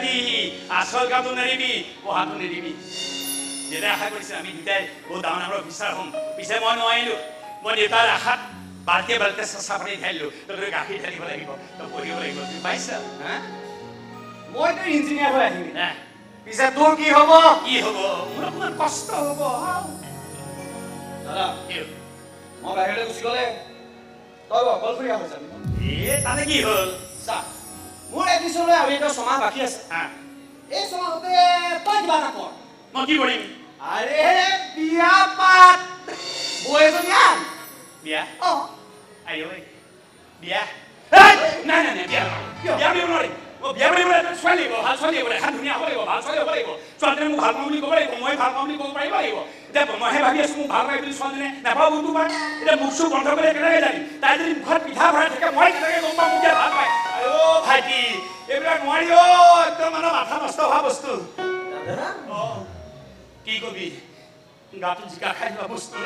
ভাইটি আচল কামটো নেৰিবি পঢ়াটো নেৰিবি দেউতাই আশা কৰিছে আমি দুটাই বহুত ডাঙৰ ডাঙৰ অফিচাৰ হ'ম পিছে মই নোৱাৰিলোঁ মই দেউতাৰ আশাত বাল্টিয়ে বাল্টিয়ে চেঁচা পানী ঢালিলোঁ তই গাখীৰ ঢালিব লাগিব তই পঢ়িব লাগিব তুমি পাইছ মইতো ইঞ্জিনিয়াৰ হৈ আহিম হা পিছে তোৰ কি হ'ব কি হ'ব মোৰ অকণমান কষ্ট হ'ব দাদা মই বাহিৰলৈ গুচি গ'লে তই অকলশৰীয়া হৈ যাবি তাতে কি হ'ল চা মোৰ এডিশ্যনলৈ আৰু এটা ছমাহ বাকী আছে এই ছমাহতে তই কিবা এটা কৰ মই কি কৰিম আৰে বিয়া পাত বৌ এজনী আন বিয়া অ আইঐ বিয়া নাই নাই নাই বিয়া বিয়া দিব নোৱাৰিম মই বিয়া পাতিব লাগিব ছোৱালী লাগিব ভাল ছোৱালী হ'ব এখন ধুনীয়া হ'ব লাগিব ভাল ছোৱালী হ'ব লাগিব ছোৱালীজনী মোক ভাল পাওঁ বুলি ক'ব লাগিব মই ভাল পাওঁ বুলি ক'ব পাৰিব লাগিব এতিয়া মইহে ভাবি আছোঁ মোক ভাল পাই বুলি ছোৱালীজনীয়ে নাপাওঁ কোনটো পায় এতিয়া মুখ চুখ বন্ধ কৰি কেনেকৈ জানিম তাই যদি মুখত পিঠা ভৰাই থাকে মই কেনেকৈ গম পাম মোক এতিয়া ভাল পায় অ' ভাইটি এইবিলাক নোৱাৰি একদম মানে মাথা নষ্ট হোৱা বস্তু কি কবি গাটো জিকা খাই যোৱা বস্তু